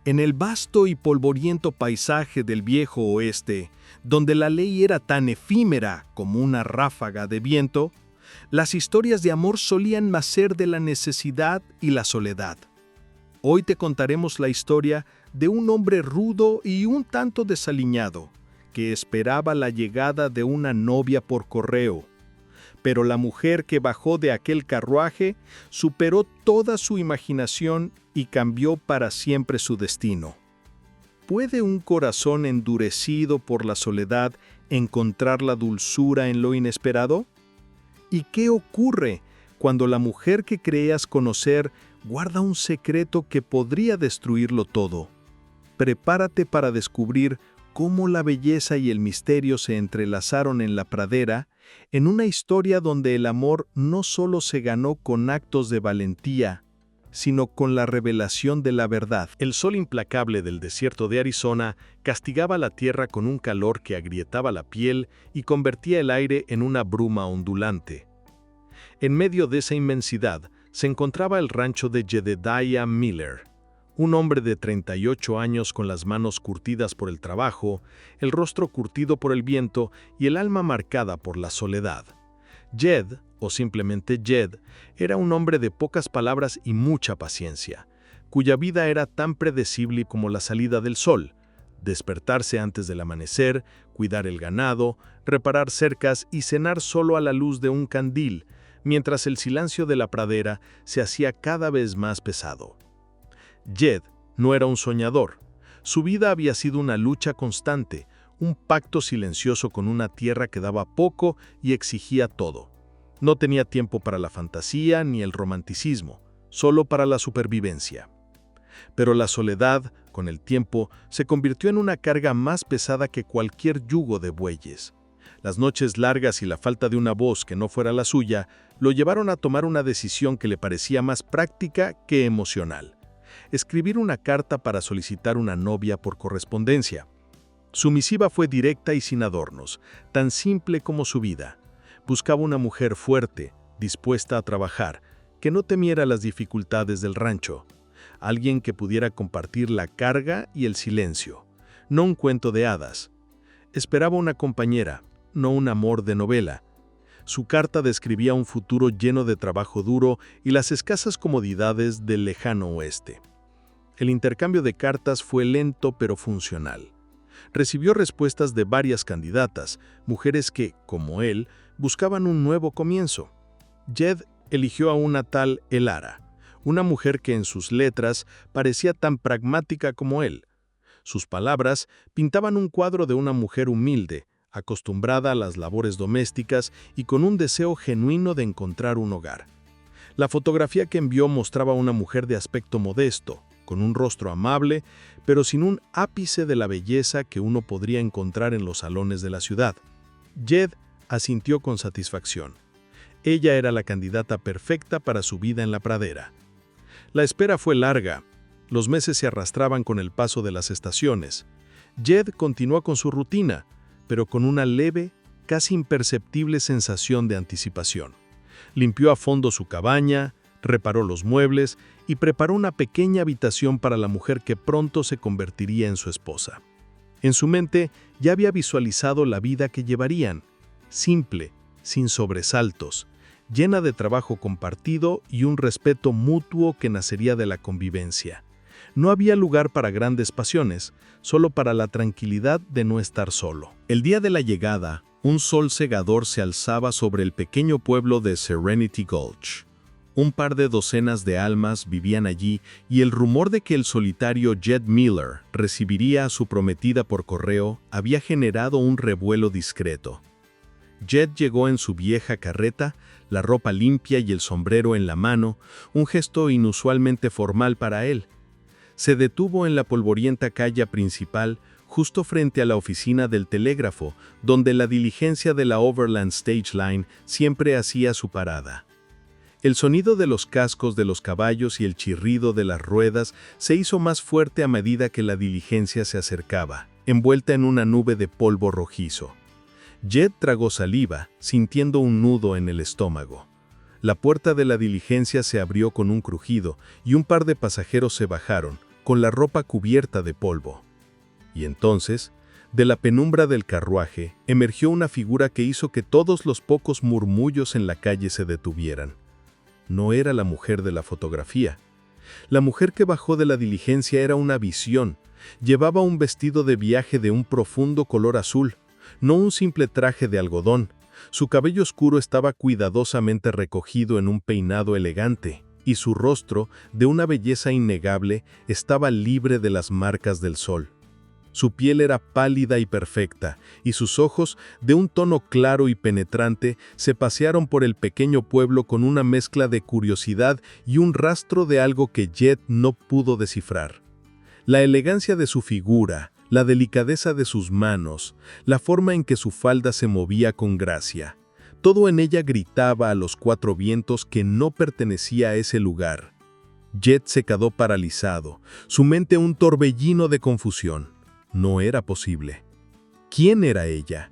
En el vasto y polvoriento paisaje del viejo oeste, donde la ley era tan efímera como una ráfaga de viento, las historias de amor solían nacer de la necesidad y la soledad. Hoy te contaremos la historia de un hombre rudo y un tanto desaliñado, que esperaba la llegada de una novia por correo. Pero la mujer que bajó de aquel carruaje superó toda su imaginación y cambió para siempre su destino. ¿Puede un corazón endurecido por la soledad encontrar la dulzura en lo inesperado? ¿Y qué ocurre cuando la mujer que creías conocer guarda un secreto que podría destruirlo todo? Prepárate para descubrir cómo la belleza y el misterio se entrelazaron en la pradera, en una historia donde el amor no solo se ganó con actos de valentía, sino con la revelación de la verdad. El sol implacable del desierto de Arizona castigaba la tierra con un calor que agrietaba la piel y convertía el aire en una bruma ondulante. En medio de esa inmensidad se encontraba el rancho de Jedediah Miller, un hombre de 38 años con las manos curtidas por el trabajo, el rostro curtido por el viento y el alma marcada por la soledad. Jed, o simplemente Jed, era un hombre de pocas palabras y mucha paciencia, cuya vida era tan predecible como la salida del sol: despertarse antes del amanecer, cuidar el ganado, reparar cercas y cenar solo a la luz de un candil, mientras el silencio de la pradera se hacía cada vez más pesado. Jed no era un soñador. Su vida había sido una lucha constante, un pacto silencioso con una tierra que daba poco y exigía todo. No tenía tiempo para la fantasía ni el romanticismo, solo para la supervivencia. Pero la soledad, con el tiempo, se convirtió en una carga más pesada que cualquier yugo de bueyes. Las noches largas y la falta de una voz que no fuera la suya lo llevaron a tomar una decisión que le parecía más práctica que emocional: escribir una carta para solicitar una novia por correspondencia. Su misiva fue directa y sin adornos, tan simple como su vida. Buscaba una mujer fuerte, dispuesta a trabajar, que no temiera las dificultades del rancho. Alguien que pudiera compartir la carga y el silencio, no un cuento de hadas. Esperaba una compañera, no un amor de novela. Su carta describía un futuro lleno de trabajo duro y las escasas comodidades del lejano oeste. El intercambio de cartas fue lento pero funcional. Recibió respuestas de varias candidatas, mujeres que, como él, buscaban un nuevo comienzo. Jed eligió a una tal Elara, una mujer que en sus letras parecía tan pragmática como él. Sus palabras pintaban un cuadro de una mujer humilde, acostumbrada a las labores domésticas y con un deseo genuino de encontrar un hogar. La fotografía que envió mostraba a una mujer de aspecto modesto, con un rostro amable, pero sin un ápice de la belleza que uno podría encontrar en los salones de la ciudad. Jed asintió con satisfacción. Ella era la candidata perfecta para su vida en la pradera. La espera fue larga. Los meses se arrastraban con el paso de las estaciones. Jed continuó con su rutina, pero con una leve, casi imperceptible sensación de anticipación. Limpió a fondo su cabaña, reparó los muebles y preparó una pequeña habitación para la mujer que pronto se convertiría en su esposa. En su mente ya había visualizado la vida que llevarían, simple, sin sobresaltos, llena de trabajo compartido y un respeto mutuo que nacería de la convivencia. No había lugar para grandes pasiones, solo para la tranquilidad de no estar solo. El día de la llegada, un sol cegador se alzaba sobre el pequeño pueblo de Serenity Gulch. Un par de docenas de almas vivían allí y el rumor de que el solitario Jed Miller recibiría a su prometida por correo había generado un revuelo discreto. Jed llegó en su vieja carreta, la ropa limpia y el sombrero en la mano, un gesto inusualmente formal para él. Se detuvo en la polvorienta calle principal, justo frente a la oficina del telégrafo, donde la diligencia de la Overland Stage Line siempre hacía su parada. El sonido de los cascos de los caballos y el chirrido de las ruedas se hizo más fuerte a medida que la diligencia se acercaba, envuelta en una nube de polvo rojizo. Jed tragó saliva, sintiendo un nudo en el estómago. La puerta de la diligencia se abrió con un crujido y un par de pasajeros se bajaron, con la ropa cubierta de polvo. Y entonces, de la penumbra del carruaje, emergió una figura que hizo que todos los pocos murmullos en la calle se detuvieran. No era la mujer de la fotografía. La mujer que bajó de la diligencia era una visión. Llevaba un vestido de viaje de un profundo color azul, no un simple traje de algodón. Su cabello oscuro estaba cuidadosamente recogido en un peinado elegante, y su rostro, de una belleza innegable, estaba libre de las marcas del sol. Su piel era pálida y perfecta, y sus ojos, de un tono claro y penetrante, se pasearon por el pequeño pueblo con una mezcla de curiosidad y un rastro de algo que Jed no pudo descifrar. La elegancia de su figura, la delicadeza de sus manos, la forma en que su falda se movía con gracia. Todo en ella gritaba a los cuatro vientos que no pertenecía a ese lugar. Jed se quedó paralizado, su mente un torbellino de confusión. No era posible. ¿Quién era ella?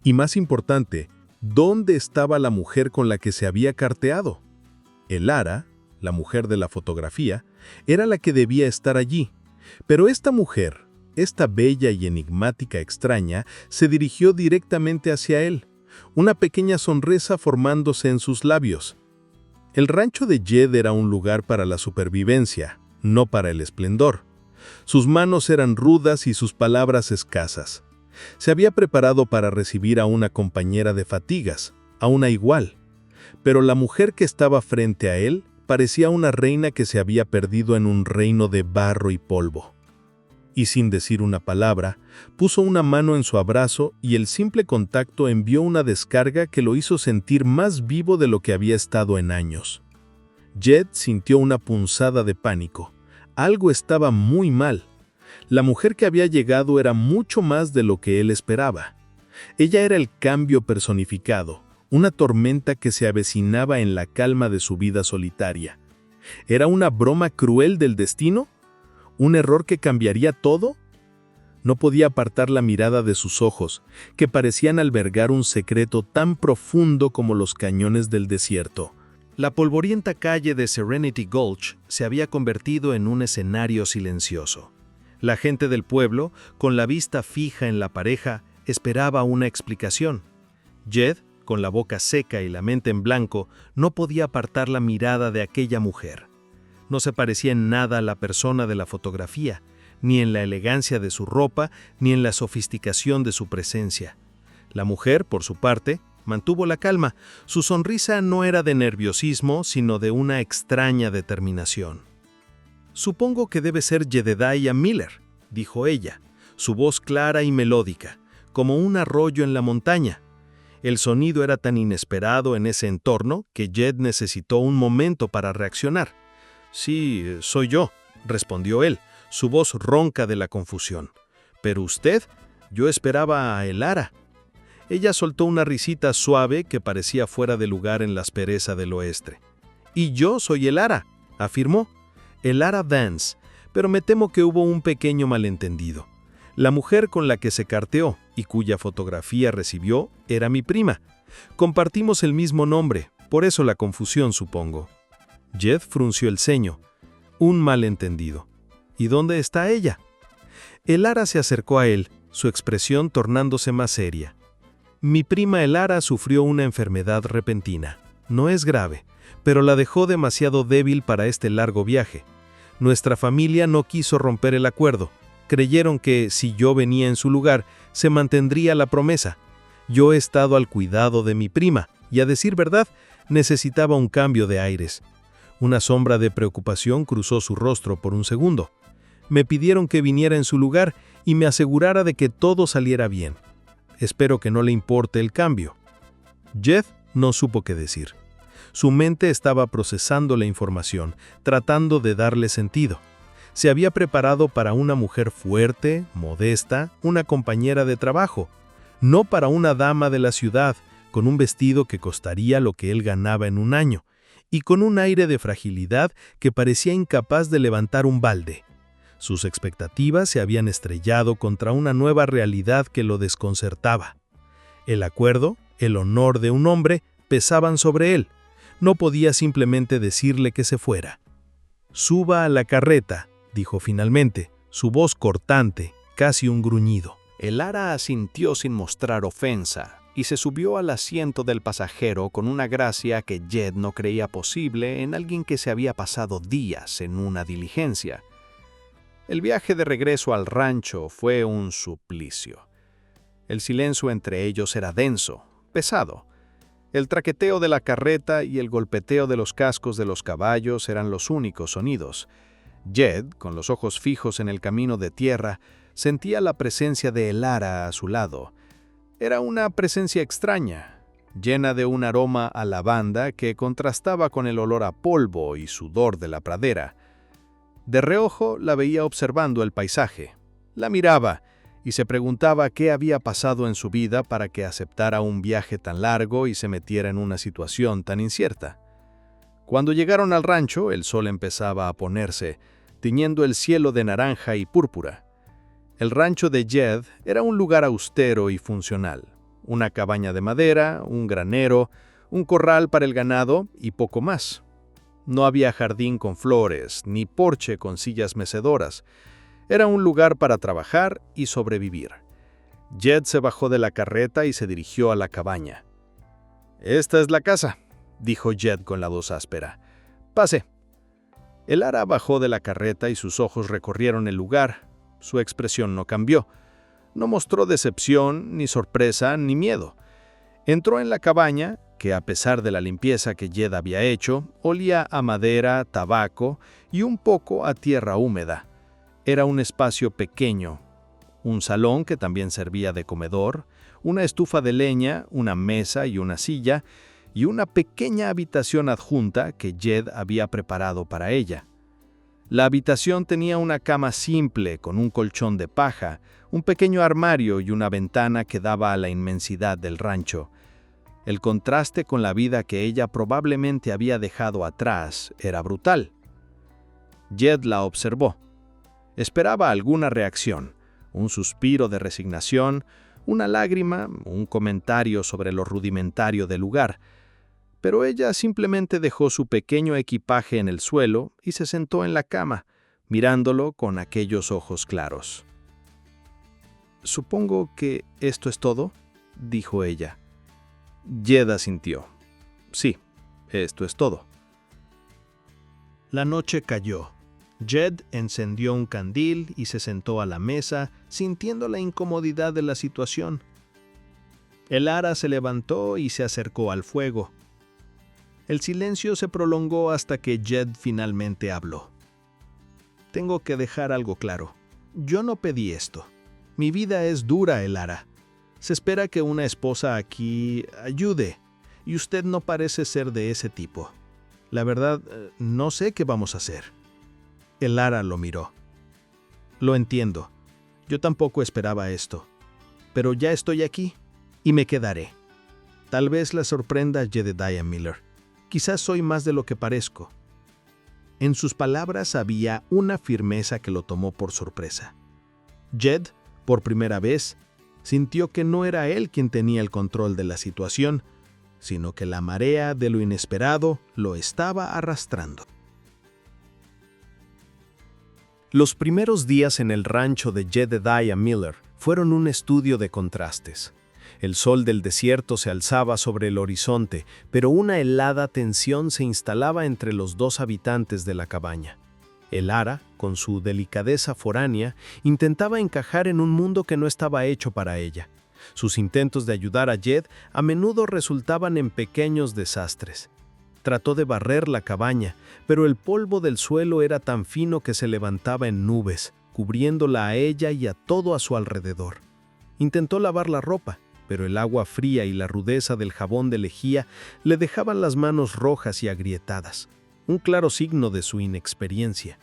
Y más importante, ¿dónde estaba la mujer con la que se había carteado? Elara, la mujer de la fotografía, era la que debía estar allí. Pero esta mujer, esta bella y enigmática extraña, se dirigió directamente hacia él, una pequeña sonrisa formándose en sus labios. El rancho de Jed era un lugar para la supervivencia, no para el esplendor. Sus manos eran rudas y sus palabras escasas. Se había preparado para recibir a una compañera de fatigas, a una igual. Pero la mujer que estaba frente a él parecía una reina que se había perdido en un reino de barro y polvo. Y sin decir una palabra, puso una mano en su abrazo y el simple contacto envió una descarga que lo hizo sentir más vivo de lo que había estado en años. Jed sintió una punzada de pánico. Algo estaba muy mal. La mujer que había llegado era mucho más de lo que él esperaba. Ella era el cambio personificado, una tormenta que se avecinaba en la calma de su vida solitaria. ¿Era una broma cruel del destino? ¿Un error que cambiaría todo? No podía apartar la mirada de sus ojos, que parecían albergar un secreto tan profundo como los cañones del desierto. La polvorienta calle de Serenity Gulch se había convertido en un escenario silencioso. La gente del pueblo, con la vista fija en la pareja, esperaba una explicación. Jed, con la boca seca y la mente en blanco, no podía apartar la mirada de aquella mujer. No se parecía en nada a la persona de la fotografía, ni en la elegancia de su ropa, ni en la sofisticación de su presencia. La mujer, por su parte, mantuvo la calma. Su sonrisa no era de nerviosismo, sino de una extraña determinación. «Supongo que debe ser Jedediah Miller», dijo ella, su voz clara y melódica, como un arroyo en la montaña. El sonido era tan inesperado en ese entorno que Jed necesitó un momento para reaccionar. «Sí, soy yo», respondió él, su voz ronca de la confusión. «¿Pero usted? Yo esperaba a Elara». Ella soltó una risita suave que parecía fuera de lugar en la aspereza del oeste. «Y yo soy Elara», afirmó. «Elara Vance, pero me temo que hubo un pequeño malentendido. La mujer con la que se carteó y cuya fotografía recibió era mi prima. Compartimos el mismo nombre, por eso la confusión, supongo». Jed frunció el ceño. «Un malentendido. ¿Y dónde está ella?» Elara se acercó a él, su expresión tornándose más seria. «Mi prima Elara sufrió una enfermedad repentina. No es grave, pero la dejó demasiado débil para este largo viaje. Nuestra familia no quiso romper el acuerdo. Creyeron que, si yo venía en su lugar, se mantendría la promesa. Yo he estado al cuidado de mi prima, y a decir verdad, necesitaba un cambio de aires». Una sombra de preocupación cruzó su rostro por un segundo. «Me pidieron que viniera en su lugar y me asegurara de que todo saliera bien. Espero que no le importe el cambio». Jed no supo qué decir. Su mente estaba procesando la información, tratando de darle sentido. Se había preparado para una mujer fuerte, modesta, una compañera de trabajo, no para una dama de la ciudad, con un vestido que costaría lo que él ganaba en un año, y con un aire de fragilidad que parecía incapaz de levantar un balde. Sus expectativas se habían estrellado contra una nueva realidad que lo desconcertaba. El acuerdo, el honor de un hombre, pesaban sobre él. No podía simplemente decirle que se fuera. «Suba a la carreta», dijo finalmente, su voz cortante, casi un gruñido. El ara asintió sin mostrar ofensa y se subió al asiento del pasajero con una gracia que Jed no creía posible en alguien que se había pasado días en una diligencia. El viaje de regreso al rancho fue un suplicio. El silencio entre ellos era denso, pesado. El traqueteo de la carreta y el golpeteo de los cascos de los caballos eran los únicos sonidos. Jed, con los ojos fijos en el camino de tierra, sentía la presencia de Elara a su lado. Era una presencia extraña, llena de un aroma a lavanda que contrastaba con el olor a polvo y sudor de la pradera. De reojo la veía observando el paisaje. La miraba y se preguntaba qué había pasado en su vida para que aceptara un viaje tan largo y se metiera en una situación tan incierta. Cuando llegaron al rancho, el sol empezaba a ponerse, tiñendo el cielo de naranja y púrpura. El rancho de Jed era un lugar austero y funcional. Una cabaña de madera, un granero, un corral para el ganado y poco más. No había jardín con flores, ni porche con sillas mecedoras. Era un lugar para trabajar y sobrevivir. Jed se bajó de la carreta y se dirigió a la cabaña. «Esta es la casa», dijo Jed con la voz áspera. «Pase». El ara bajó de la carreta y sus ojos recorrieron el lugar. Su expresión no cambió. No mostró decepción, ni sorpresa, ni miedo. Entró en la cabaña, que a pesar de la limpieza que Jed había hecho, olía a madera, tabaco y un poco a tierra húmeda. Era un espacio pequeño, un salón que también servía de comedor, una estufa de leña, una mesa y una silla, y una pequeña habitación adjunta que Jed había preparado para ella. La habitación tenía una cama simple con un colchón de paja, un pequeño armario y una ventana que daba a la inmensidad del rancho. El contraste con la vida que ella probablemente había dejado atrás era brutal. Jed la observó. Esperaba alguna reacción, un suspiro de resignación, una lágrima, un comentario sobre lo rudimentario del lugar, pero ella simplemente dejó su pequeño equipaje en el suelo y se sentó en la cama, mirándolo con aquellos ojos claros. «Supongo que esto es todo», dijo ella. Jed asintió. «Sí, esto es todo». La noche cayó. Jed encendió un candil y se sentó a la mesa, sintiendo la incomodidad de la situación. El ara se levantó y se acercó al fuego. El silencio se prolongó hasta que Jed finalmente habló. «Tengo que dejar algo claro. Yo no pedí esto. Mi vida es dura, Elara. Se espera que una esposa aquí ayude, y usted no parece ser de ese tipo. La verdad, no sé qué vamos a hacer». Elara lo miró. «Lo entiendo. Yo tampoco esperaba esto. Pero ya estoy aquí, y me quedaré. Tal vez la sorprenda Jedediah Miller. Quizás soy más de lo que parezco». En sus palabras había una firmeza que lo tomó por sorpresa. Jed, por primera vez, sintió que no era él quien tenía el control de la situación, sino que la marea de lo inesperado lo estaba arrastrando. Los primeros días en el rancho de Jedediah Miller fueron un estudio de contrastes. El sol del desierto se alzaba sobre el horizonte, pero una helada tensión se instalaba entre los dos habitantes de la cabaña. El ara, con su delicadeza foránea, intentaba encajar en un mundo que no estaba hecho para ella. Sus intentos de ayudar a Jed a menudo resultaban en pequeños desastres. Trató de barrer la cabaña, pero el polvo del suelo era tan fino que se levantaba en nubes, cubriéndola a ella y a todo a su alrededor. Intentó lavar la ropa, pero el agua fría y la rudeza del jabón de lejía le dejaban las manos rojas y agrietadas, un claro signo de su inexperiencia.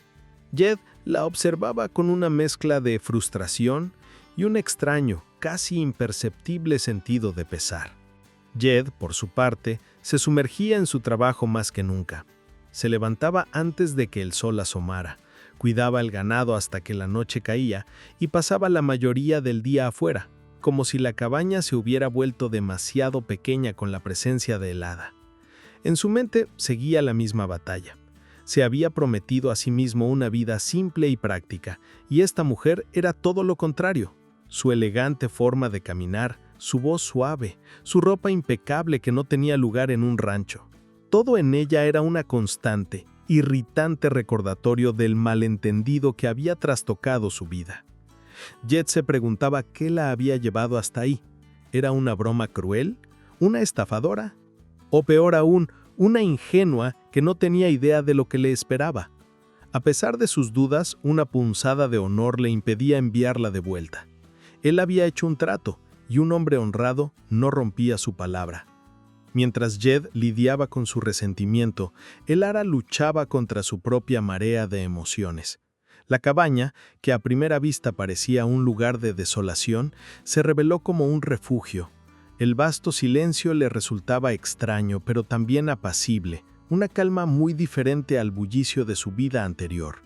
Jed la observaba con una mezcla de frustración y un extraño, casi imperceptible sentido de pesar. Jed, por su parte, se sumergía en su trabajo más que nunca. Se levantaba antes de que el sol asomara, cuidaba el ganado hasta que la noche caía y pasaba la mayoría del día afuera, como si la cabaña se hubiera vuelto demasiado pequeña con la presencia de el hada. En su mente seguía la misma batalla. Se había prometido a sí mismo una vida simple y práctica, y esta mujer era todo lo contrario. Su elegante forma de caminar, su voz suave, su ropa impecable que no tenía lugar en un rancho. Todo en ella era una constante, irritante recordatorio del malentendido que había trastocado su vida. Jed se preguntaba qué la había llevado hasta ahí. ¿Era una broma cruel? ¿Una estafadora? O peor aún, una ingenua que no tenía idea de lo que le esperaba. A pesar de sus dudas, una punzada de honor le impedía enviarla de vuelta. Él había hecho un trato, y un hombre honrado no rompía su palabra. Mientras Jed lidiaba con su resentimiento, el Ara luchaba contra su propia marea de emociones. La cabaña, que a primera vista parecía un lugar de desolación, se reveló como un refugio. El vasto silencio le resultaba extraño, pero también apacible, una calma muy diferente al bullicio de su vida anterior.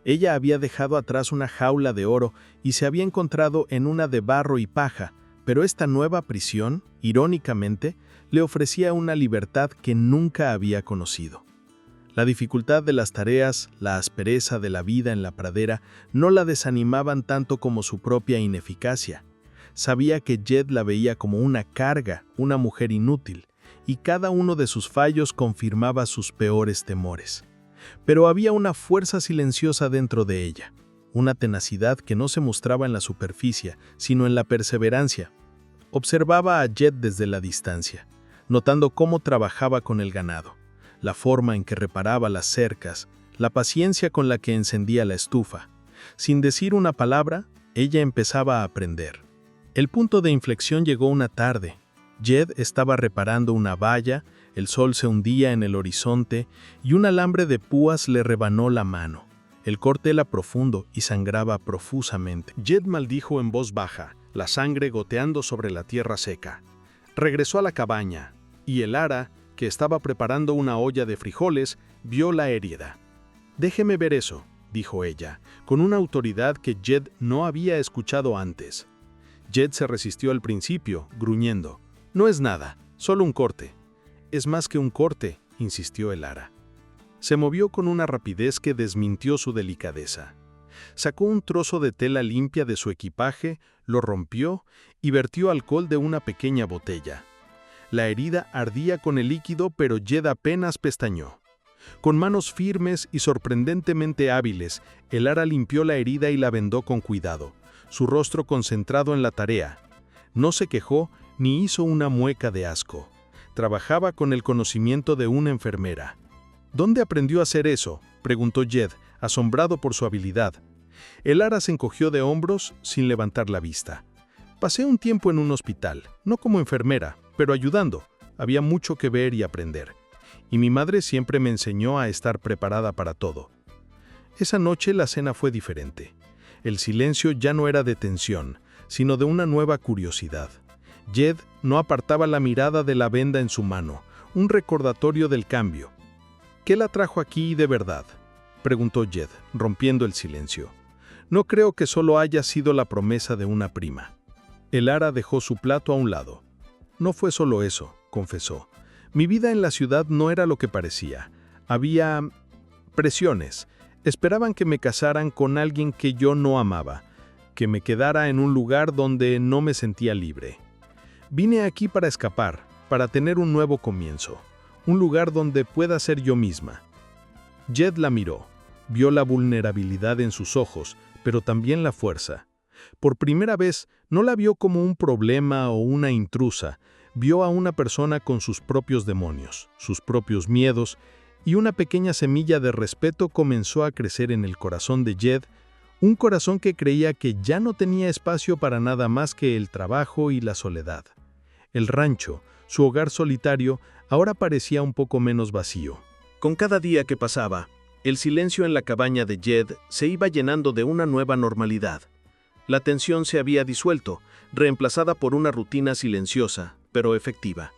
Ella había dejado atrás una jaula de oro y se había encontrado en una de barro y paja, pero esta nueva prisión, irónicamente, le ofrecía una libertad que nunca había conocido. La dificultad de las tareas, la aspereza de la vida en la pradera, no la desanimaban tanto como su propia ineficacia. Sabía que Jed la veía como una carga, una mujer inútil, y cada uno de sus fallos confirmaba sus peores temores. Pero había una fuerza silenciosa dentro de ella, una tenacidad que no se mostraba en la superficie, sino en la perseverancia. Observaba a Jed desde la distancia, notando cómo trabajaba con el ganado, la forma en que reparaba las cercas, la paciencia con la que encendía la estufa. Sin decir una palabra, ella empezaba a aprender. El punto de inflexión llegó una tarde. Jed estaba reparando una valla, el sol se hundía en el horizonte y un alambre de púas le rebanó la mano. El corte era profundo y sangraba profusamente. Jed maldijo en voz baja, la sangre goteando sobre la tierra seca. Regresó a la cabaña, y el Ara, que estaba preparando una olla de frijoles, vio la herida. «Déjeme ver eso», dijo ella, con una autoridad que Jed no había escuchado antes. Jed se resistió al principio, gruñendo. «No es nada, solo un corte». «Es más que un corte», insistió el Ara. Se movió con una rapidez que desmintió su delicadeza. Sacó un trozo de tela limpia de su equipaje, lo rompió y vertió alcohol de una pequeña botella. La herida ardía con el líquido, pero Jed apenas pestañeó. Con manos firmes y sorprendentemente hábiles, el Ara limpió la herida y la vendó con cuidado, su rostro concentrado en la tarea. No se quejó ni hizo una mueca de asco. Trabajaba con el conocimiento de una enfermera. «¿Dónde aprendió a hacer eso?», preguntó Jed, asombrado por su habilidad. El Ara se encogió de hombros sin levantar la vista. «Pasé un tiempo en un hospital, no como enfermera, pero ayudando. Había mucho que ver y aprender. Y mi madre siempre me enseñó a estar preparada para todo». Esa noche la cena fue diferente. El silencio ya no era de tensión, sino de una nueva curiosidad. Jed no apartaba la mirada de la venda en su mano, un recordatorio del cambio. «¿Qué la trajo aquí de verdad?», preguntó Jed, rompiendo el silencio. «No creo que solo haya sido la promesa de una prima». El Ara dejó su plato a un lado. «No fue solo eso», confesó. «Mi vida en la ciudad no era lo que parecía. Había presiones. Esperaban que me casara con alguien que yo no amaba, que me quedara en un lugar donde no me sentía libre. Vine aquí para escapar, para tener un nuevo comienzo, un lugar donde pueda ser yo misma». Jed la miró. Vio la vulnerabilidad en sus ojos, pero también la fuerza. Por primera vez, no la vio como un problema o una intrusa. Vio a una persona con sus propios demonios, sus propios miedos, y una pequeña semilla de respeto comenzó a crecer en el corazón de Jed, un corazón que creía que ya no tenía espacio para nada más que el trabajo y la soledad. El rancho, su hogar solitario, ahora parecía un poco menos vacío. Con cada día que pasaba, el silencio en la cabaña de Jed se iba llenando de una nueva normalidad. La tensión se había disuelto, reemplazada por una rutina silenciosa, pero efectiva.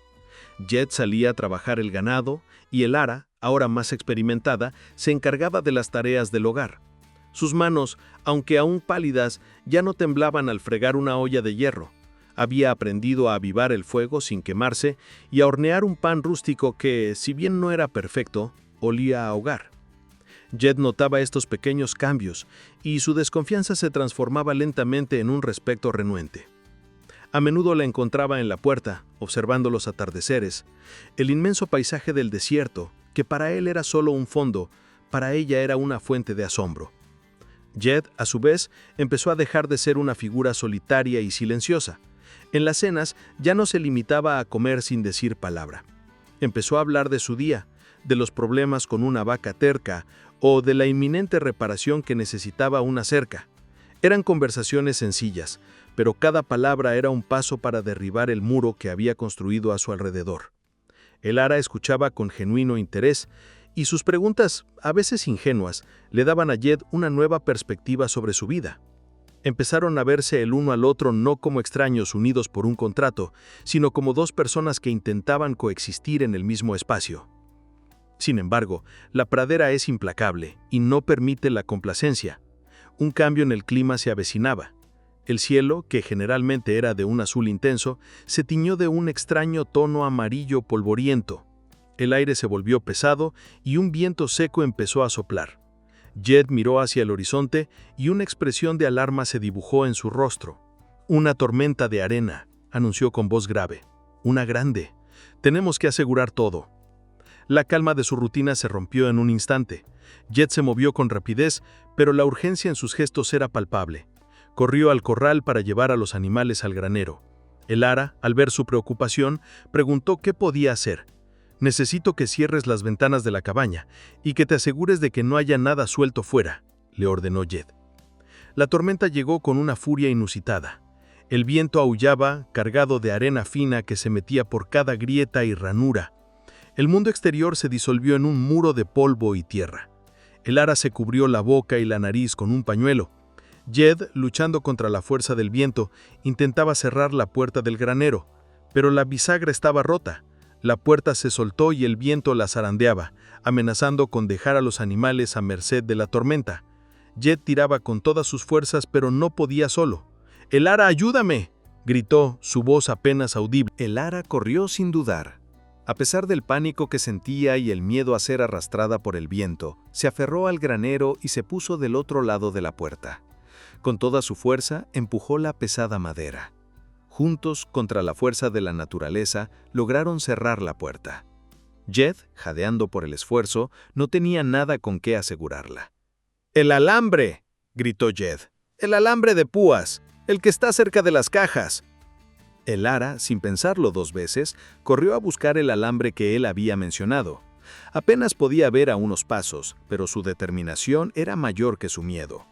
Jed salía a trabajar el ganado y el Ara, ahora más experimentada, se encargaba de las tareas del hogar. Sus manos, aunque aún pálidas, ya no temblaban al fregar una olla de hierro. Había aprendido a avivar el fuego sin quemarse y a hornear un pan rústico que, si bien no era perfecto, olía a hogar. Jed notaba estos pequeños cambios, y su desconfianza se transformaba lentamente en un respeto renuente. A menudo la encontraba en la puerta, observando los atardeceres, el inmenso paisaje del desierto, que para él era solo un fondo, para ella era una fuente de asombro. Jed, a su vez, empezó a dejar de ser una figura solitaria y silenciosa. En las cenas ya no se limitaba a comer sin decir palabra. Empezó a hablar de su día, de los problemas con una vaca terca o de la inminente reparación que necesitaba una cerca. Eran conversaciones sencillas, pero cada palabra era un paso para derribar el muro que había construido a su alrededor. El Ara escuchaba con genuino interés, y sus preguntas, a veces ingenuas, le daban a Jed una nueva perspectiva sobre su vida. Empezaron a verse el uno al otro no como extraños unidos por un contrato, sino como dos personas que intentaban coexistir en el mismo espacio. Sin embargo, la pradera es implacable y no permite la complacencia. Un cambio en el clima se avecinaba. El cielo, que generalmente era de un azul intenso, se tiñó de un extraño tono amarillo polvoriento. El aire se volvió pesado y un viento seco empezó a soplar. Jed miró hacia el horizonte y una expresión de alarma se dibujó en su rostro. «Una tormenta de arena», anunció con voz grave. «Una grande. Tenemos que asegurar todo». La calma de su rutina se rompió en un instante. Jed se movió con rapidez, pero la urgencia en sus gestos era palpable. Corrió al corral para llevar a los animales al granero. El Ara, al ver su preocupación, preguntó qué podía hacer. «Necesito que cierres las ventanas de la cabaña y que te asegures de que no haya nada suelto fuera», le ordenó Jed. La tormenta llegó con una furia inusitada. El viento aullaba, cargado de arena fina que se metía por cada grieta y ranura. El mundo exterior se disolvió en un muro de polvo y tierra. El Ara se cubrió la boca y la nariz con un pañuelo. Jed, luchando contra la fuerza del viento, intentaba cerrar la puerta del granero, pero la bisagra estaba rota. La puerta se soltó y el viento la zarandeaba, amenazando con dejar a los animales a merced de la tormenta. Jed tiraba con todas sus fuerzas, pero no podía solo. «¡El Ara, ayúdame!», gritó, su voz apenas audible. El Ara corrió sin dudar. A pesar del pánico que sentía y el miedo a ser arrastrada por el viento, se aferró al granero y se puso del otro lado de la puerta. Con toda su fuerza, empujó la pesada madera. Juntos, contra la fuerza de la naturaleza, lograron cerrar la puerta. Jed, jadeando por el esfuerzo, no tenía nada con qué asegurarla. «¡El alambre!», gritó Jed. «¡El alambre de púas! ¡El que está cerca de las cajas!». El Ara, sin pensarlo dos veces, corrió a buscar el alambre que él había mencionado. Apenas podía ver a unos pasos, pero su determinación era mayor que su miedo.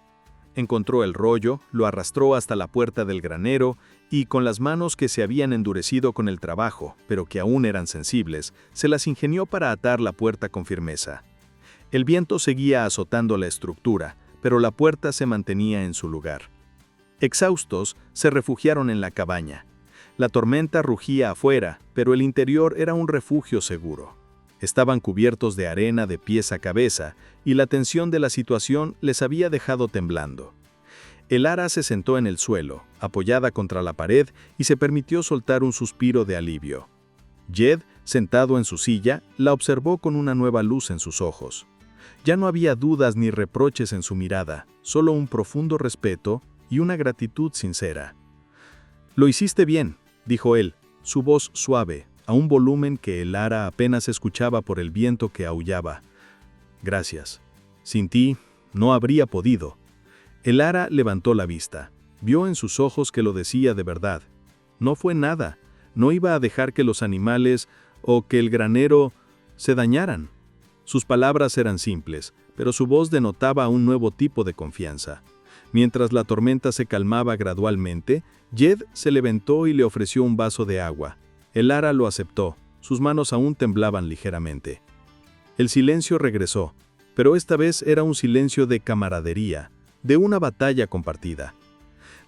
Encontró el rollo, lo arrastró hasta la puerta del granero y, con las manos que se habían endurecido con el trabajo, pero que aún eran sensibles, se las ingenió para atar la puerta con firmeza. El viento seguía azotando la estructura, pero la puerta se mantenía en su lugar. Exhaustos, se refugiaron en la cabaña. La tormenta rugía afuera, pero el interior era un refugio seguro. Estaban cubiertos de arena de pies a cabeza, y la tensión de la situación les había dejado temblando. El Ara se sentó en el suelo, apoyada contra la pared, y se permitió soltar un suspiro de alivio. Jed, sentado en su silla, la observó con una nueva luz en sus ojos. Ya no había dudas ni reproches en su mirada, solo un profundo respeto y una gratitud sincera. «Lo hiciste bien», dijo él, su voz suave, a un volumen que el Ara apenas escuchaba por el viento que aullaba. «Gracias. Sin ti, no habría podido». El Ara levantó la vista. Vio en sus ojos que lo decía de verdad. No fue nada. No iba a dejar que los animales o que el granero se dañaran. Sus palabras eran simples, pero su voz denotaba un nuevo tipo de confianza. Mientras la tormenta se calmaba gradualmente, Jed se levantó y le ofreció un vaso de agua. El Ara lo aceptó. Sus manos aún temblaban ligeramente. El silencio regresó, pero esta vez era un silencio de camaradería, de una batalla compartida.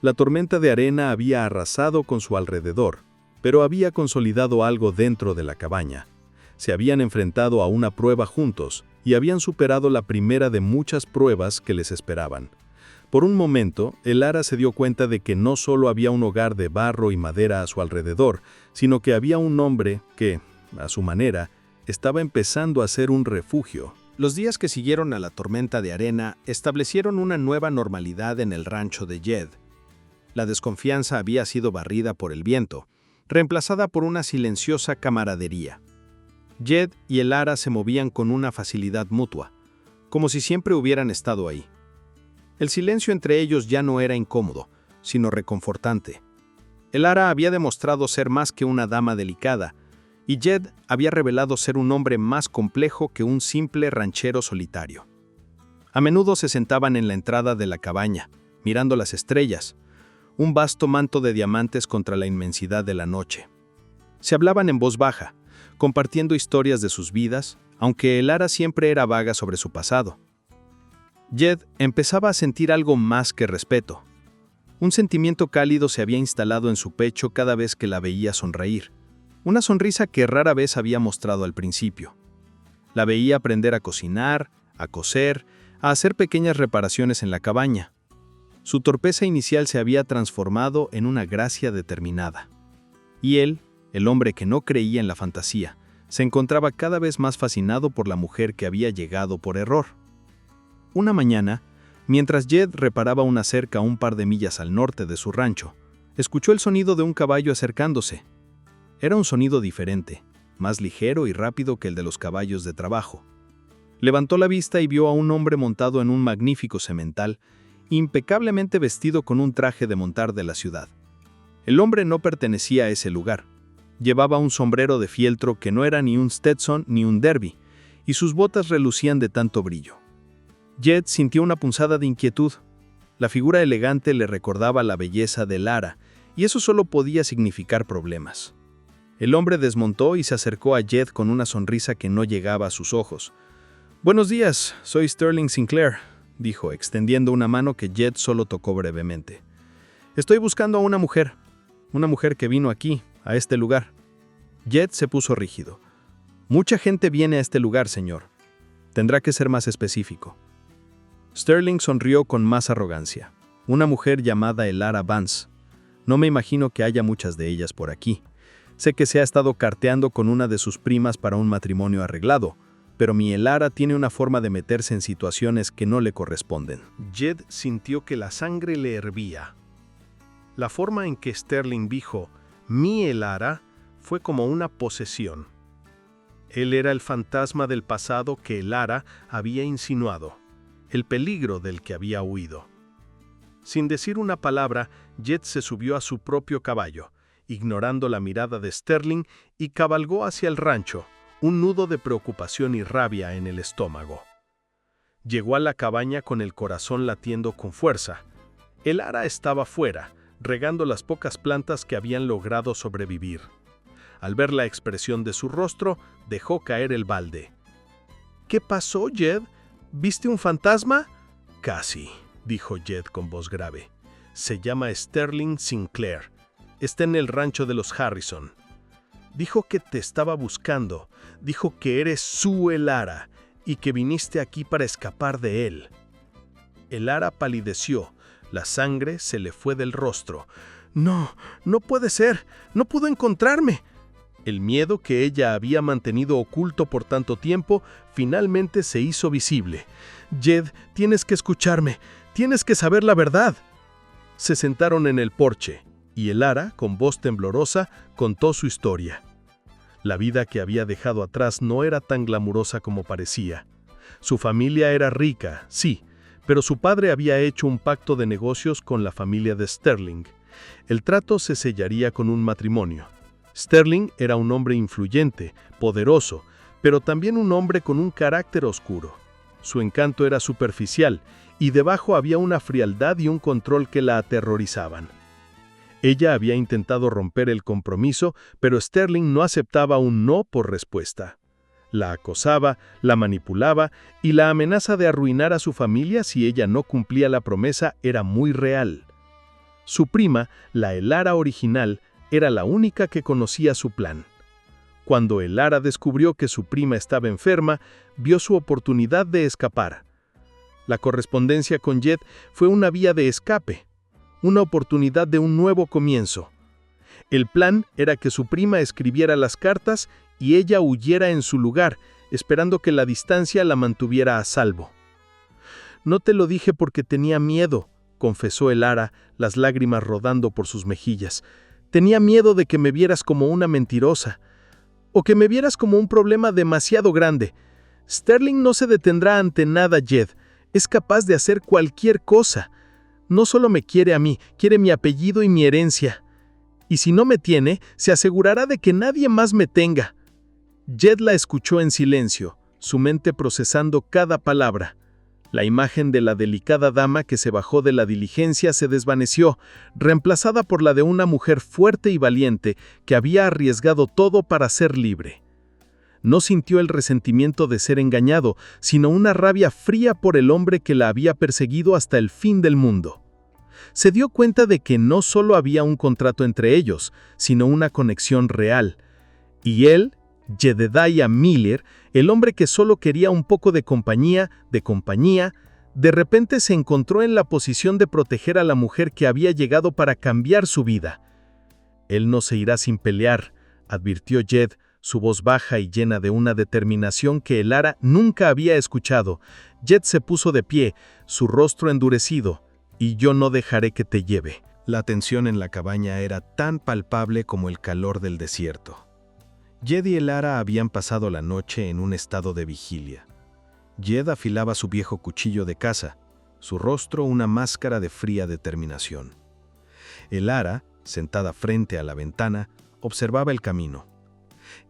La tormenta de arena había arrasado con su alrededor, pero había consolidado algo dentro de la cabaña. Se habían enfrentado a una prueba juntos y habían superado la primera de muchas pruebas que les esperaban. Por un momento, el Ara se dio cuenta de que no solo había un hogar de barro y madera a su alrededor, sino que había un hombre que, a su manera, estaba empezando a ser un refugio, Los días que siguieron a la tormenta de arena establecieron una nueva normalidad en el rancho de Jed. La desconfianza había sido barrida por el viento, reemplazada por una silenciosa camaradería. Jed y el ara se movían con una facilidad mutua, como si siempre hubieran estado ahí. El silencio entre ellos ya no era incómodo, sino reconfortante. El ara había demostrado ser más que una dama delicada, y Jed había revelado ser un hombre más complejo que un simple ranchero solitario. A menudo se sentaban en la entrada de la cabaña, mirando las estrellas, un vasto manto de diamantes contra la inmensidad de la noche. Se hablaban en voz baja, compartiendo historias de sus vidas, aunque el ara siempre era vaga sobre su pasado. Jed empezaba a sentir algo más que respeto. Un sentimiento cálido se había instalado en su pecho cada vez que la veía sonreír, una sonrisa que rara vez había mostrado al principio. La veía aprender a cocinar, a coser, a hacer pequeñas reparaciones en la cabaña. Su torpeza inicial se había transformado en una gracia determinada. Y él, el hombre que no creía en la fantasía, se encontraba cada vez más fascinado por la mujer que había llegado por error. Una mañana, mientras Jed reparaba una cerca a un par de millas al norte de su rancho, escuchó el sonido de un caballo acercándose. Era un sonido diferente, más ligero y rápido que el de los caballos de trabajo. Levantó la vista y vio a un hombre montado en un magnífico semental, impecablemente vestido con un traje de montar de la ciudad. El hombre no pertenecía a ese lugar. Llevaba un sombrero de fieltro que no era ni un Stetson ni un derby, y sus botas relucían de tanto brillo. Jed sintió una punzada de inquietud. La figura elegante le recordaba la belleza del ara, y eso solo podía significar problemas. El hombre desmontó y se acercó a Jed con una sonrisa que no llegaba a sus ojos. «Buenos días, soy Sterling Sinclair», dijo, extendiendo una mano que Jed solo tocó brevemente. «Estoy buscando a una mujer que vino aquí, a este lugar». Jed se puso rígido. «Mucha gente viene a este lugar, señor. Tendrá que ser más específico». Sterling sonrió con más arrogancia. «Una mujer llamada Elara Vance. No me imagino que haya muchas de ellas por aquí. Sé que se ha estado carteando con una de sus primas para un matrimonio arreglado, pero mi Elara tiene una forma de meterse en situaciones que no le corresponden». Jed sintió que la sangre le hervía. La forma en que Sterling dijo «mi Elara» fue como una posesión. Él era el fantasma del pasado que Elara había insinuado, el peligro del que había huido. Sin decir una palabra, Jed se subió a su propio caballo, ignorando la mirada de Sterling, y cabalgó hacia el rancho, un nudo de preocupación y rabia en el estómago. Llegó a la cabaña con el corazón latiendo con fuerza. El ara estaba fuera, regando las pocas plantas que habían logrado sobrevivir. Al ver la expresión de su rostro, dejó caer el balde. «¿Qué pasó, Jed? ¿Viste un fantasma?» «Casi», dijo Jed con voz grave. «Se llama Sterling Sinclair. Está en el rancho de los Harrison. Dijo que te estaba buscando. Dijo que eres su Elara y que viniste aquí para escapar de él». Elara palideció. La sangre se le fue del rostro. «No, no puede ser. No pudo encontrarme». El miedo que ella había mantenido oculto por tanto tiempo finalmente se hizo visible. «Jed, tienes que escucharme. Tienes que saber la verdad». Se sentaron en el porche, y Elara, con voz temblorosa, contó su historia. La vida que había dejado atrás no era tan glamurosa como parecía. Su familia era rica, sí, pero su padre había hecho un pacto de negocios con la familia de Sterling. El trato se sellaría con un matrimonio. Sterling era un hombre influyente, poderoso, pero también un hombre con un carácter oscuro. Su encanto era superficial, y debajo había una frialdad y un control que la aterrorizaban. Ella había intentado romper el compromiso, pero Sterling no aceptaba un no por respuesta. La acosaba, la manipulaba, y la amenaza de arruinar a su familia si ella no cumplía la promesa era muy real. Su prima, la Elara original, era la única que conocía su plan. Cuando Elara descubrió que su prima estaba enferma, vio su oportunidad de escapar. La correspondencia con Jed fue una vía de escape, una oportunidad de un nuevo comienzo. El plan era que su prima escribiera las cartas y ella huyera en su lugar, esperando que la distancia la mantuviera a salvo. «No te lo dije porque tenía miedo», confesó Elara, las lágrimas rodando por sus mejillas. «Tenía miedo de que me vieras como una mentirosa, o que me vieras como un problema demasiado grande. Sterling no se detendrá ante nada, Jed. Es capaz de hacer cualquier cosa. No solo me quiere a mí, quiere mi apellido y mi herencia. Y si no me tiene, se asegurará de que nadie más me tenga». Jed la escuchó en silencio, su mente procesando cada palabra. La imagen de la delicada dama que se bajó de la diligencia se desvaneció, reemplazada por la de una mujer fuerte y valiente que había arriesgado todo para ser libre. No sintió el resentimiento de ser engañado, sino una rabia fría por el hombre que la había perseguido hasta el fin del mundo. Se dio cuenta de que no solo había un contrato entre ellos, sino una conexión real. Y él, Jedediah Miller, el hombre que solo quería un poco de compañía, de repente se encontró en la posición de proteger a la mujer que había llegado para cambiar su vida. «Él no se irá sin pelear», advirtió Jed, su voz baja y llena de una determinación que Elara nunca había escuchado. Jed se puso de pie, su rostro endurecido. «Y yo no dejaré que te lleve». La tensión en la cabaña era tan palpable como el calor del desierto. Jed y Elara habían pasado la noche en un estado de vigilia. Jed afilaba su viejo cuchillo de caza, su rostro una máscara de fría determinación. Elara, sentada frente a la ventana, observaba el camino.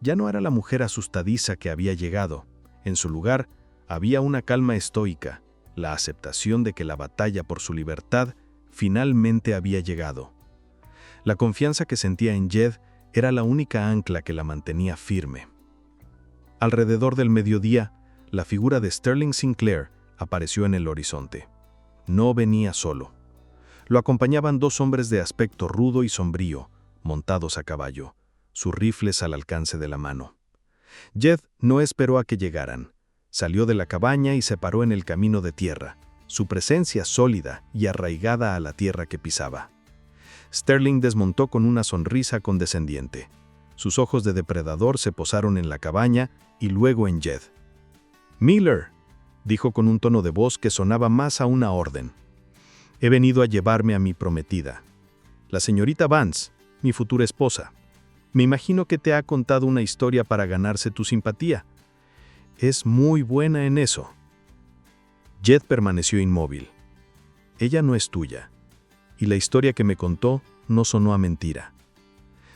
Ya no era la mujer asustadiza que había llegado. En su lugar, había una calma estoica, la aceptación de que la batalla por su libertad finalmente había llegado. La confianza que sentía en Jed era la única ancla que la mantenía firme. Alrededor del mediodía, la figura de Sterling Sinclair apareció en el horizonte. No venía solo. Lo acompañaban dos hombres de aspecto rudo y sombrío, montados a caballo, sus rifles al alcance de la mano. Jed no esperó a que llegaran. Salió de la cabaña y se paró en el camino de tierra, su presencia sólida y arraigada a la tierra que pisaba. Sterling desmontó con una sonrisa condescendiente. Sus ojos de depredador se posaron en la cabaña y luego en Jed. «Miller», dijo con un tono de voz que sonaba más a una orden. «He venido a llevarme a mi prometida, la señorita Vance, mi futura esposa. Me imagino que te ha contado una historia para ganarse tu simpatía. Es muy buena en eso». Jed permaneció inmóvil. «Ella no es tuya. Y la historia que me contó no sonó a mentira.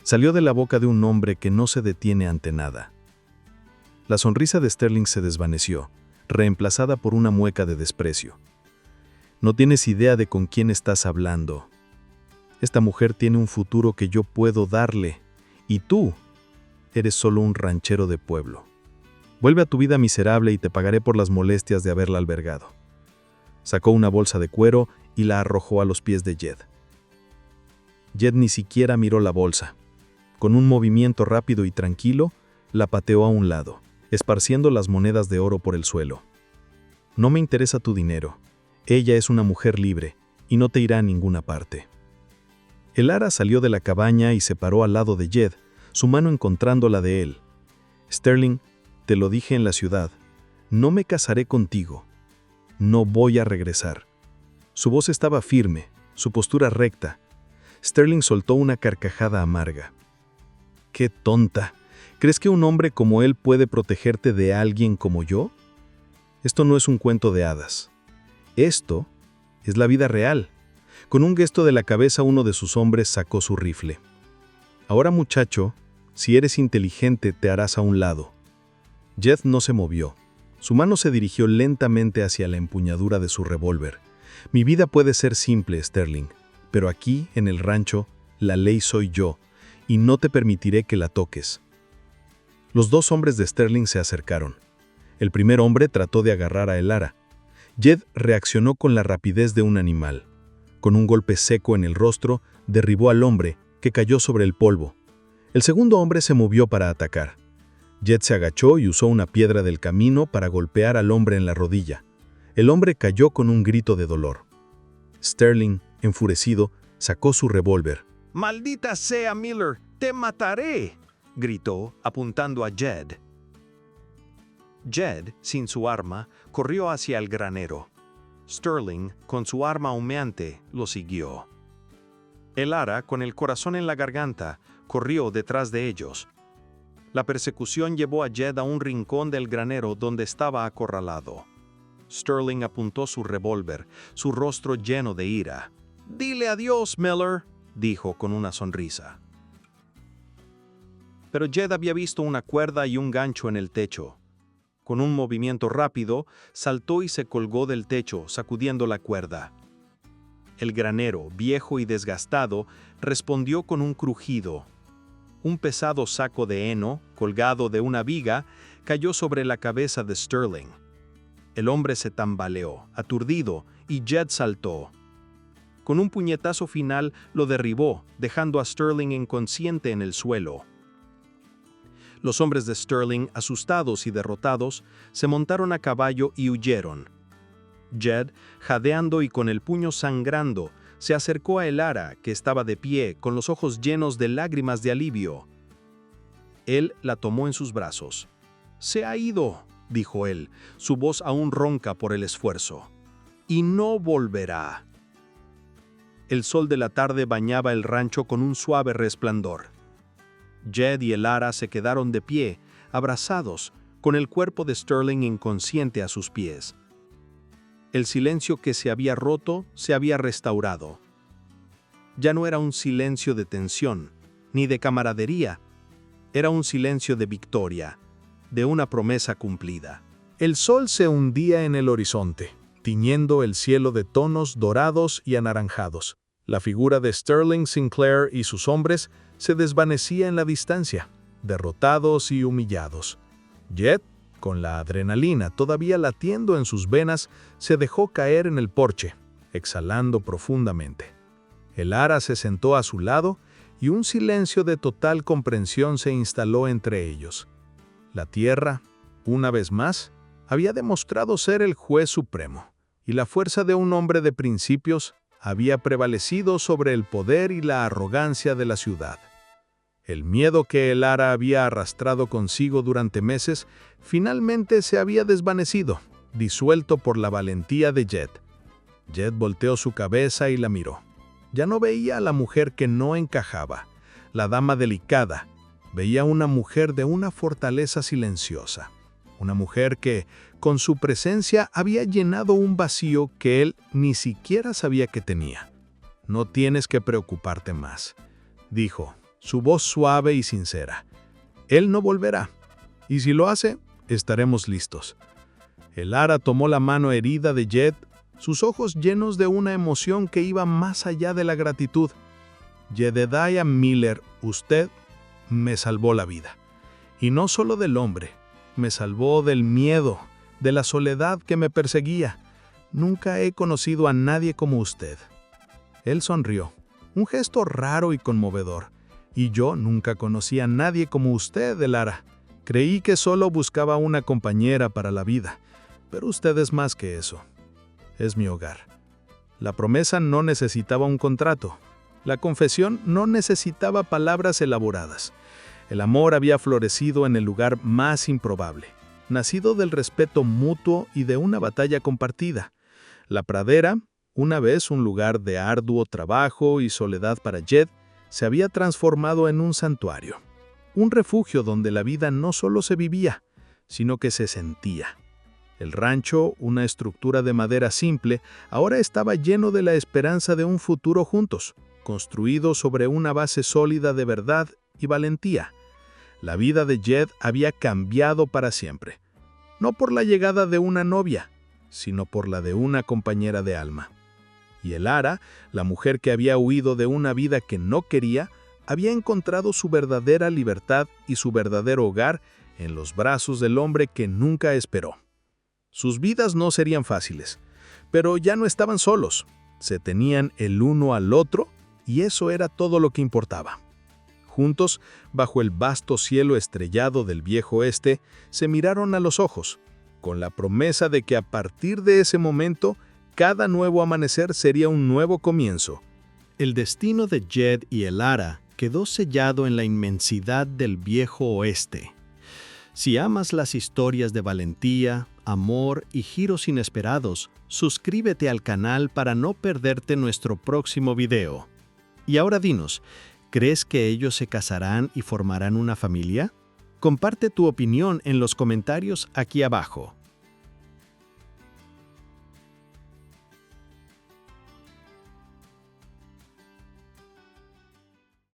Salió de la boca de un hombre que no se detiene ante nada». La sonrisa de Sterling se desvaneció, reemplazada por una mueca de desprecio. «No tienes idea de con quién estás hablando. Esta mujer tiene un futuro que yo puedo darle, y tú eres solo un ranchero de pueblo. Vuelve a tu vida miserable y te pagaré por las molestias de haberla albergado». Sacó una bolsa de cuero y la arrojó a los pies de Jed. Jed ni siquiera miró la bolsa. Con un movimiento rápido y tranquilo, la pateó a un lado, esparciendo las monedas de oro por el suelo. «No me interesa tu dinero. Ella es una mujer libre y no te irá a ninguna parte». Elara salió de la cabaña y se paró al lado de Jed, su mano encontrando la de él. «Sterling, te lo dije en la ciudad. No me casaré contigo. No voy a regresar». Su voz estaba firme, su postura recta. Sterling soltó una carcajada amarga. «¡Qué tonta! ¿Crees que un hombre como él puede protegerte de alguien como yo? Esto no es un cuento de hadas. Esto es la vida real». Con un gesto de la cabeza, uno de sus hombres sacó su rifle. «Ahora, muchacho, si eres inteligente, te harás a un lado». Jed no se movió. Su mano se dirigió lentamente hacia la empuñadura de su revólver. «Mi vida puede ser simple, Sterling, pero aquí, en el rancho, la ley soy yo, y no te permitiré que la toques». Los dos hombres de Sterling se acercaron. El primer hombre trató de agarrar a Elara. Jed reaccionó con la rapidez de un animal. Con un golpe seco en el rostro, derribó al hombre, que cayó sobre el polvo. El segundo hombre se movió para atacar. Jed se agachó y usó una piedra del camino para golpear al hombre en la rodilla. El hombre cayó con un grito de dolor. Sterling, enfurecido, sacó su revólver. «¡Maldita sea, Miller! ¡Te mataré!», gritó, apuntando a Jed. Jed, sin su arma, corrió hacia el granero. Sterling, con su arma humeante, lo siguió. Elara, con el corazón en la garganta, corrió detrás de ellos. La persecución llevó a Jed a un rincón del granero donde estaba acorralado. Sterling apuntó su revólver, su rostro lleno de ira. «Dile adiós, Miller», dijo con una sonrisa. Pero Jed había visto una cuerda y un gancho en el techo. Con un movimiento rápido, saltó y se colgó del techo, sacudiendo la cuerda. El granero, viejo y desgastado, respondió con un crujido. Un pesado saco de heno, colgado de una viga, cayó sobre la cabeza de Sterling. El hombre se tambaleó, aturdido, y Jed saltó. Con un puñetazo final lo derribó, dejando a Sterling inconsciente en el suelo. Los hombres de Sterling, asustados y derrotados, se montaron a caballo y huyeron. Jed, jadeando y con el puño sangrando, se acercó a Elara, que estaba de pie, con los ojos llenos de lágrimas de alivio. Él la tomó en sus brazos. «Se ha ido», dijo él, su voz aún ronca por el esfuerzo. «Y no volverá». El sol de la tarde bañaba el rancho con un suave resplandor. Jed y Elara se quedaron de pie, abrazados, con el cuerpo de Sterling inconsciente a sus pies. El silencio que se había roto se había restaurado. Ya no era un silencio de tensión, ni de camaradería. Era un silencio de victoria, de una promesa cumplida. El sol se hundía en el horizonte, tiñendo el cielo de tonos dorados y anaranjados. La figura de Sterling Sinclair y sus hombres se desvanecía en la distancia, derrotados y humillados. Jed, con la adrenalina todavía latiendo en sus venas, se dejó caer en el porche, exhalando profundamente. Elara se sentó a su lado y un silencio de total comprensión se instaló entre ellos. La tierra, una vez más, había demostrado ser el juez supremo, y la fuerza de un hombre de principios había prevalecido sobre el poder y la arrogancia de la ciudad. El miedo que Elara había arrastrado consigo durante meses finalmente se había desvanecido, disuelto por la valentía de Jed. Jed volteó su cabeza y la miró. Ya no veía a la mujer que no encajaba, la dama delicada. Veía una mujer de una fortaleza silenciosa. Una mujer que, con su presencia, había llenado un vacío que él ni siquiera sabía que tenía. «No tienes que preocuparte más», dijo, su voz suave y sincera. «Él no volverá, y si lo hace, estaremos listos». Elara tomó la mano herida de Jed, sus ojos llenos de una emoción que iba más allá de la gratitud. «Jedediah Miller, usted me salvó la vida. Y no solo del hombre, me salvó del miedo, de la soledad que me perseguía. Nunca he conocido a nadie como usted». Él sonrió, un gesto raro y conmovedor. «Y yo nunca conocí a nadie como usted, Elara. Creí que solo buscaba una compañera para la vida, pero usted es más que eso. Es mi hogar». La promesa no necesitaba un contrato. La confesión no necesitaba palabras elaboradas. El amor había florecido en el lugar más improbable, nacido del respeto mutuo y de una batalla compartida. La pradera, una vez un lugar de arduo trabajo y soledad para Jed, se había transformado en un santuario, un refugio donde la vida no solo se vivía, sino que se sentía. El rancho, una estructura de madera simple, ahora estaba lleno de la esperanza de un futuro juntos, construido sobre una base sólida de verdad y valentía. La vida de Jed había cambiado para siempre, no por la llegada de una novia, sino por la de una compañera de alma. Y Elara, la mujer que había huido de una vida que no quería, había encontrado su verdadera libertad y su verdadero hogar en los brazos del hombre que nunca esperó. Sus vidas no serían fáciles, pero ya no estaban solos. Se tenían el uno al otro y eso era todo lo que importaba. Juntos, bajo el vasto cielo estrellado del viejo oeste, se miraron a los ojos, con la promesa de que a partir de ese momento, cada nuevo amanecer sería un nuevo comienzo. El destino de Jed y Elara quedó sellado en la inmensidad del viejo oeste. Si amas las historias de valentía, amor y giros inesperados, suscríbete al canal para no perderte nuestro próximo video. Y ahora dinos, ¿crees que ellos se casarán y formarán una familia? Comparte tu opinión en los comentarios aquí abajo.